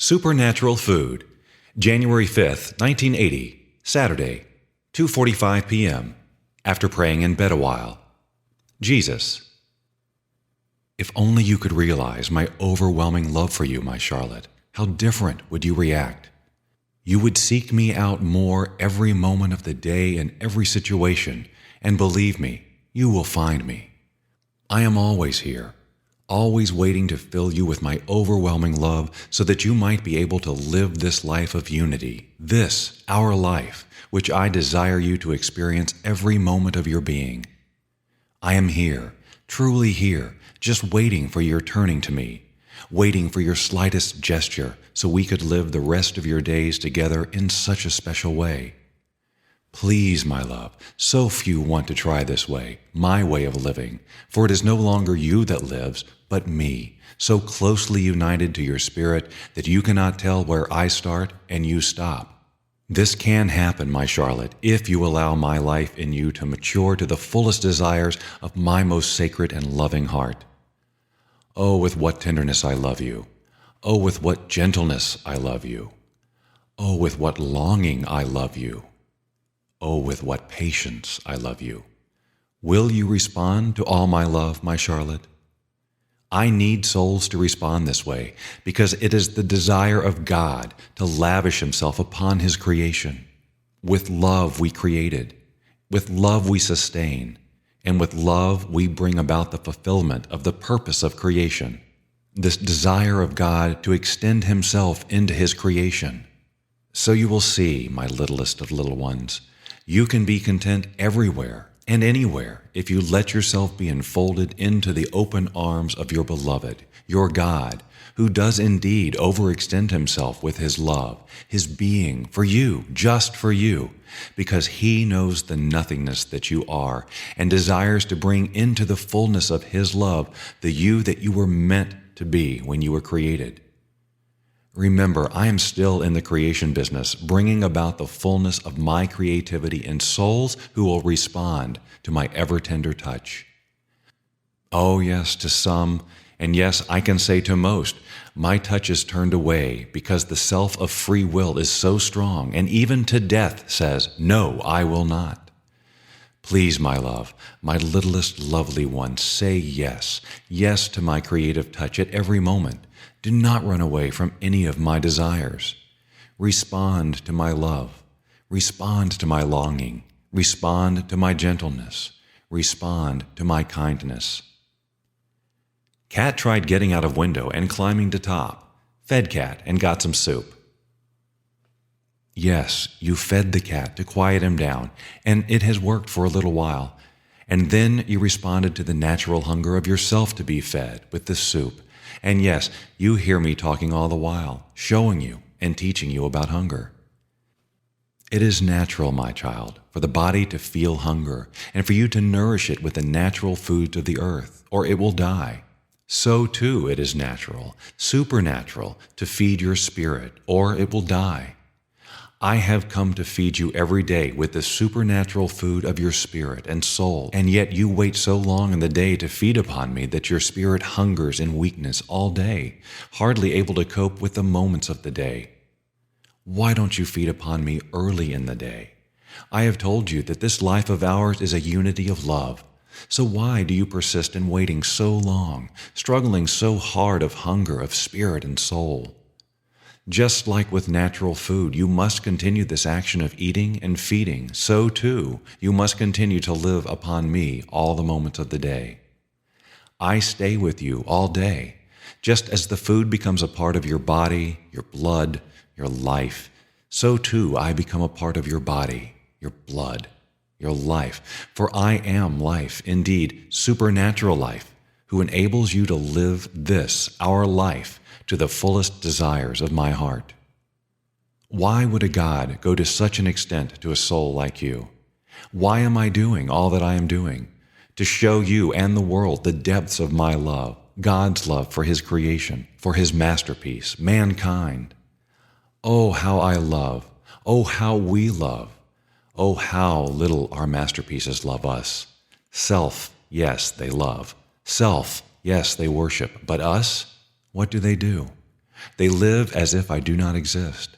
Supernatural Food, January 5th, 1980, Saturday, 2:45 p.m., after praying in bed a while. Jesus. If only you could realize my overwhelming love for you, my Charlotte, how different would you react? You would seek me out more every moment of the day and every situation, and believe me, you will find me. I am always here, always waiting to fill you with my overwhelming love so that you might be able to live this life of unity, this, our life, which I desire you to experience every moment of your being. I am here, truly here, just waiting for your turning to me, waiting for your slightest gesture so we could live the rest of your days together in such a special way. Please, my love, so few want to try this way, my way of living, for it is no longer you that lives, but me, so closely united to your spirit that you cannot tell where I start and you stop. This can happen, my Charlotte, if you allow my life in you to mature to the fullest desires of my most sacred and loving heart. Oh, with what tenderness I love you. Oh, with what gentleness I love you. Oh, with what longing I love you. Oh, with what patience I love you. Will you respond to all my love, my Charlotte? I need souls to respond this way because it is the desire of God to lavish Himself upon His creation. With love we created, with love we sustain, and with love we bring about the fulfillment of the purpose of creation. This desire of God to extend Himself into His creation. So you will see, my littlest of little ones, you can be content everywhere and anywhere if you let yourself be enfolded into the open arms of your beloved, your God, who does indeed overextend Himself with His love, His being for you, just for you, because He knows the nothingness that you are and desires to bring into the fullness of His love the you that you were meant to be when you were created. Remember, I am still in the creation business, bringing about the fullness of my creativity in souls who will respond to my ever-tender touch. Oh yes, to some, and yes, I can say to most, my touch is turned away because the self of free will is so strong, and even to death says, no, I will not. Please, my love, my littlest lovely one, say yes, yes to my creative touch at every moment. Do not run away from any of my desires. Respond to my love. Respond to my longing. Respond to my gentleness. Respond to my kindness. Cat tried getting out of window and climbing to top. Fed cat and got some soup. Yes, you fed the cat to quiet him down, and it has worked for a little while. And then you responded to the natural hunger of yourself to be fed with this soup. And yes, you hear me talking all the while, showing you and teaching you about hunger. It is natural, my child, for the body to feel hunger and for you to nourish it with the natural foods of the earth, or it will die. So too it is natural, supernatural, to feed your spirit, or it will die. I have come to feed you every day with the supernatural food of your spirit and soul, and yet you wait so long in the day to feed upon me that your spirit hungers in weakness all day, hardly able to cope with the moments of the day. Why don't you feed upon me early in the day? I have told you that this life of ours is a unity of love. So why do you persist in waiting so long, struggling so hard of hunger of spirit and soul? Just like with natural food, you must continue this action of eating and feeding, so too you must continue to live upon me all the moments of the day. I stay with you all day, just as the food becomes a part of your body, your blood, your life, so too I become a part of your body, your blood, your life, for I am life, indeed supernatural life, who enables you to live this, our life, to the fullest desires of my heart. Why would a God go to such an extent to a soul like you? Why am I doing all that I am doing? To show you and the world the depths of my love, God's love for His creation, for His masterpiece, mankind. Oh, how I love. Oh, how we love. Oh, how little our masterpieces love us. Self, yes, they love. Self, yes, they worship. But us? What do they do? They live as if I do not exist.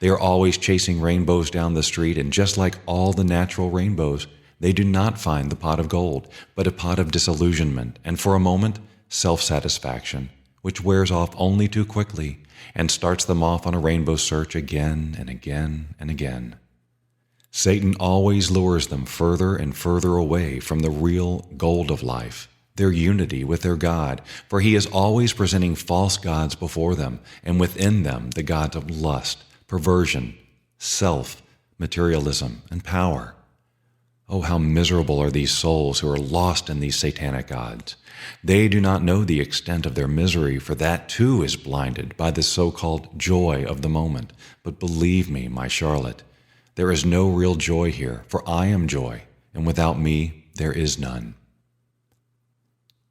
They are always chasing rainbows down the street, and just like all the natural rainbows, they do not find the pot of gold, but a pot of disillusionment, and for a moment, self-satisfaction, which wears off only too quickly and starts them off on a rainbow search again and again and again. Satan always lures them further and further away from the real gold of life, their unity with their God, for he is always presenting false gods before them, and within them the gods of lust, perversion, self, materialism, and power. Oh, how miserable are these souls who are lost in these satanic gods. They do not know the extent of their misery, for that too is blinded by the so-called joy of the moment. But believe me, my Charlotte, there is no real joy here, for I am joy, and without me there is none.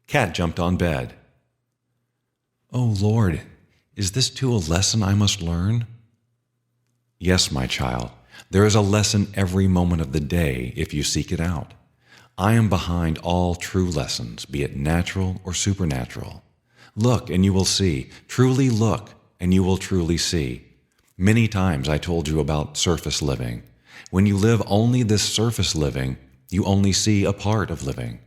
Cat jumped on bed. Oh, Lord, is this too a lesson I must learn? Yes, my child, there is a lesson every moment of the day if you seek it out. I am behind all true lessons, be it natural or supernatural. Look and you will see. Truly look and you will truly see. Many times I told you about surface living. When you live only this surface living, you only see a part of living.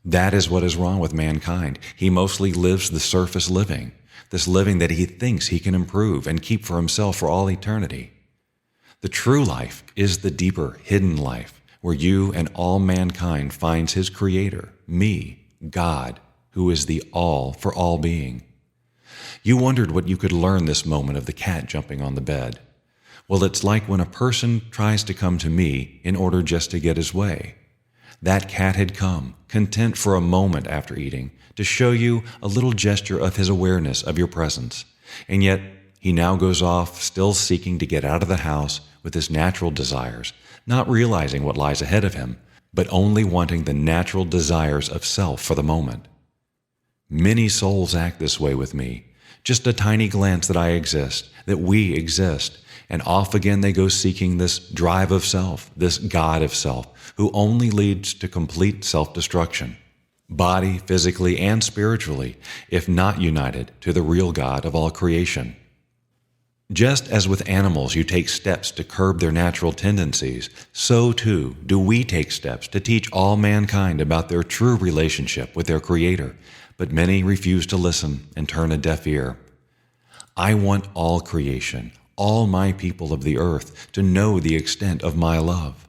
That is what is wrong with mankind. He mostly lives the surface living, this living that he thinks he can improve and keep for himself for all eternity. The true life is the deeper, hidden life, where you and all mankind finds his creator, me, God, who is the all for all being. You wondered what you could learn this moment of the cat jumping on the bed. Well, it's like when a person tries to come to me in order just to get his way. That cat had come, content for a moment after eating, to show you a little gesture of his awareness of your presence, and yet he now goes off, still seeking to get out of the house with his natural desires, not realizing what lies ahead of him, but only wanting the natural desires of self for the moment. Many souls act this way with me, just a tiny glance that I exist, that we exist, and off again they go seeking this drive of self, this God of self, who only leads to complete self-destruction, body, physically, and spiritually, if not united to the real God of all creation. Just as with animals you take steps to curb their natural tendencies, so too do we take steps to teach all mankind about their true relationship with their Creator, but many refuse to listen and turn a deaf ear. I want all creation, all my people of the earth, to know the extent of my love.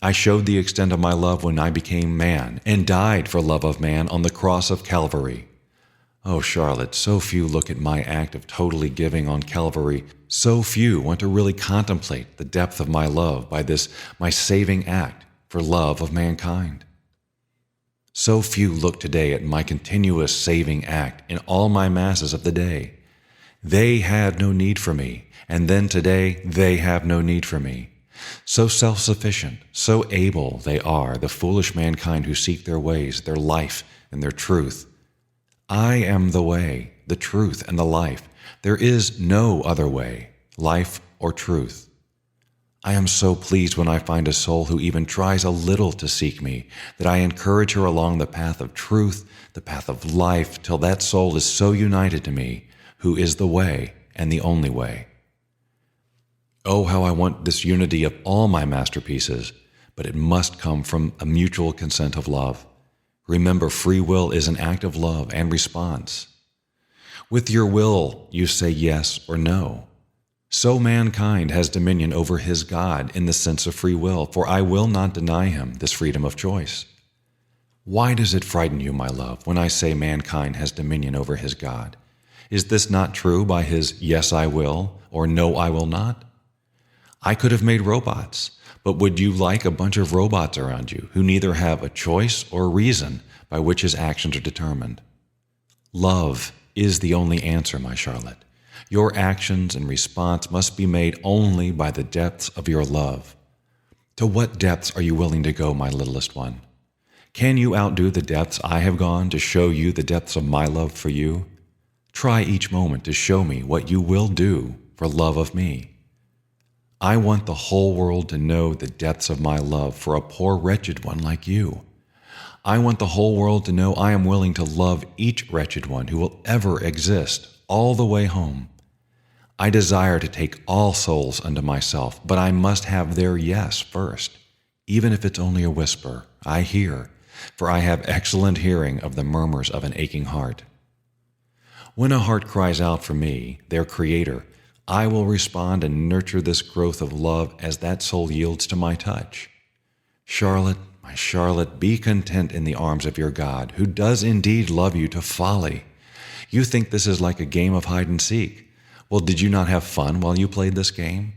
I showed the extent of my love when I became man and died for love of man on the cross of Calvary. Oh, Charlotte, so few look at my act of totally giving on Calvary. So few want to really contemplate the depth of my love by this, my saving act for love of mankind. So few look today at my continuous saving act in all my masses of the day. They had no need for me, and then today they have no need for me. So self-sufficient, so able they are, the foolish mankind who seek their ways, their life, and their truth. I am the way, the truth, and the life. There is no other way, life, or truth. I am so pleased when I find a soul who even tries a little to seek me, that I encourage her along the path of truth, the path of life, till that soul is so united to me, who is the way and the only way. Oh, how I want this unity of all my masterpieces, but it must come from a mutual consent of love. Remember, free will is an act of love and response. With your will, you say yes or no. So mankind has dominion over his God in the sense of free will, for I will not deny him this freedom of choice. Why does it frighten you, my love, when I say mankind has dominion over his God? Is this not true by his yes I will or no I will not? I could have made robots, but would you like a bunch of robots around you who neither have a choice or a reason by which his actions are determined? Love is the only answer, my Charlotte. Your actions and response must be made only by the depths of your love. To what depths are you willing to go, my littlest one? Can you outdo the depths I have gone to show you the depths of my love for you? Try each moment to show me what you will do for love of me. I want the whole world to know the depths of my love for a poor wretched one like you. I want the whole world to know I am willing to love each wretched one who will ever exist all the way home, I desire to take all souls unto myself, but I must have their yes first. Even if it's only a whisper, I hear, for I have excellent hearing of the murmurs of an aching heart. When a heart cries out for me, their Creator, I will respond and nurture this growth of love as that soul yields to my touch. Charlotte, my Charlotte, be content in the arms of your God, who does indeed love you to folly. You think this is like a game of hide and seek. Well, did you not have fun while you played this game?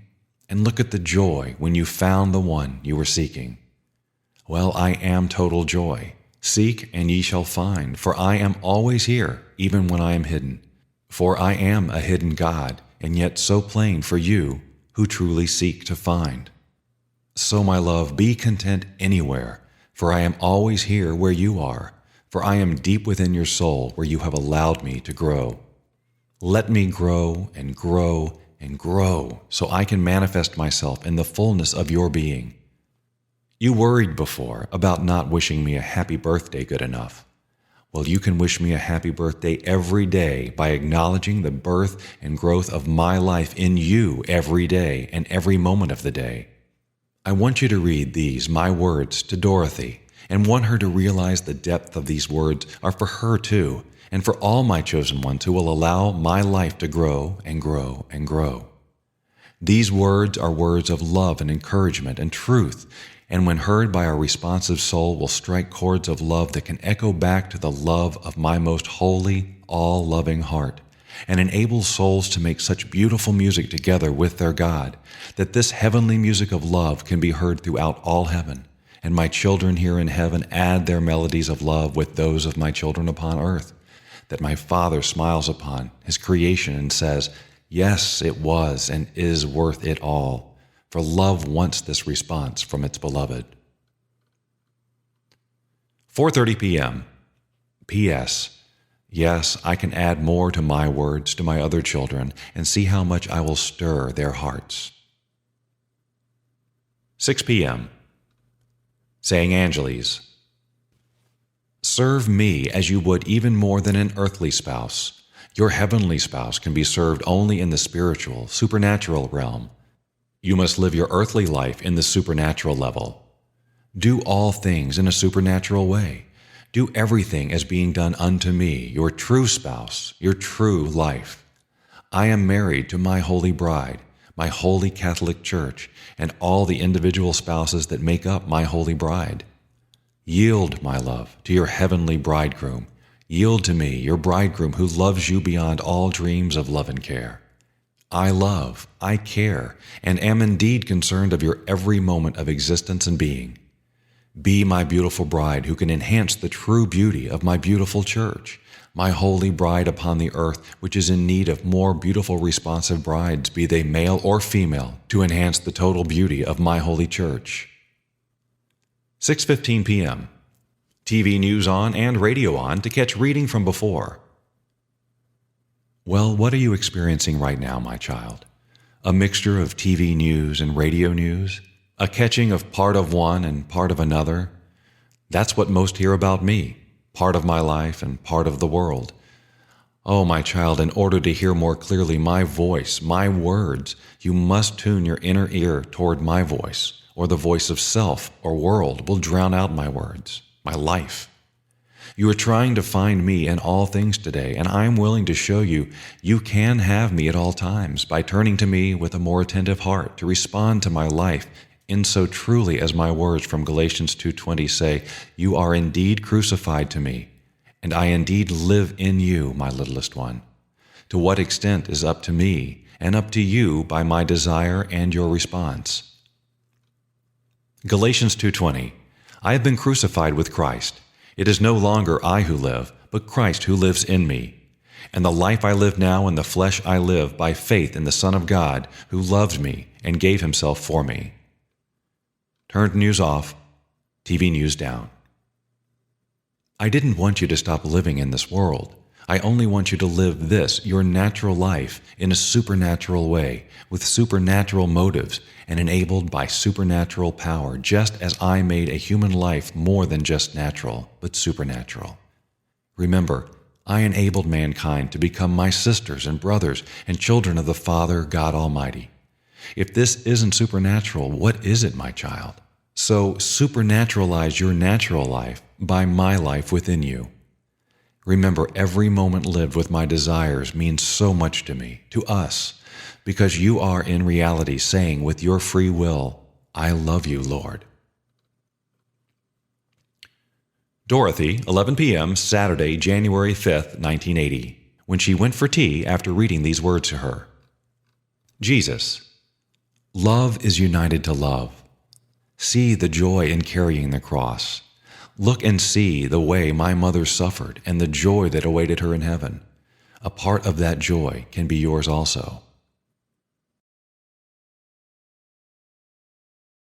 And look at the joy when you found the one you were seeking. Well, I am total joy. Seek, and ye shall find, for I am always here, even when I am hidden. For I am a hidden God, and yet so plain for you who truly seek to find. So, my love, be content anywhere, for I am always here where you are, for I am deep within your soul where you have allowed me to grow. Let me grow and grow and grow so I can manifest myself in the fullness of your being. You worried before about not wishing me a happy birthday good enough. Well, you can wish me a happy birthday every day by acknowledging the birth and growth of my life in you every day and every moment of the day. I want you to read these, my words, to Dorothy, and want her to realize the depth of these words are for her too, and for all my chosen ones who will allow my life to grow and grow and grow. These words are words of love and encouragement and truth, and when heard by our responsive soul will strike chords of love that can echo back to the love of my most holy, all-loving heart, and enable souls to make such beautiful music together with their God, that this heavenly music of love can be heard throughout all heaven, and my children here in heaven add their melodies of love with those of my children upon earth, that my Father smiles upon his creation and says, yes, it was and is worth it all, for love wants this response from its beloved. 4:30 p.m. P.S. Yes, I can add more to my words to my other children and see how much I will stir their hearts. 6 p.m. Saying Angeles. Serve me as you would even more than an earthly spouse. Your heavenly spouse can be served only in the spiritual, supernatural realm. You must live your earthly life in the supernatural level. Do all things in a supernatural way. Do everything as being done unto me, your true spouse, your true life. I am married to my holy bride, my holy Catholic Church, and all the individual spouses that make up my holy bride. Yield, my love, to your heavenly bridegroom. Yield to me, your bridegroom who loves you beyond all dreams of love and care. I love, I care, and am indeed concerned of your every moment of existence and being. Be my beautiful bride who can enhance the true beauty of my beautiful church, my holy bride upon the earth, which is in need of more beautiful responsive brides, be they male or female, to enhance the total beauty of my holy church. 6:15 p.m. TV news on and radio on to catch reading from before. Well, what are you experiencing right now, my child? A mixture of TV news and radio news? A catching of part of one and part of another? That's what most hear about me, part of my life and part of the world. Oh, my child, in order to hear more clearly my voice, my words, you must tune your inner ear toward my voice, or the voice of self or world will drown out my words, my life. You are trying to find me in all things today, and I am willing to show you you can have me at all times by turning to me with a more attentive heart to respond to my life in so truly as my words from Galatians 2:20 say, you are indeed crucified to me, and I indeed live in you, my littlest one. To what extent is up to me and up to you by my desire and your response. Galatians 2:20, I have been crucified with Christ. It is no longer I who live, but Christ who lives in me. And the life I live now in the flesh I live by faith in the Son of God, who loved me and gave himself for me. Turned news off, TV news down. I didn't want you to stop living in this world. I only want you to live this, your natural life, in a supernatural way, with supernatural motives, and enabled by supernatural power, just as I made a human life more than just natural, but supernatural. Remember, I enabled mankind to become my sisters and brothers and children of the Father, God Almighty. If this isn't supernatural, what is it, my child? So supernaturalize your natural life by my life within you. Remember, every moment lived with my desires means so much to me, to us, because you are in reality saying with your free will, I love you, Lord. Dorothy, 11 p.m., Saturday, January 5th, 1980, when she went for tea after reading these words to her. Jesus, love is united to love. See the joy in carrying the cross. Look and see the way my mother suffered and the joy that awaited her in heaven. A part of that joy can be yours also.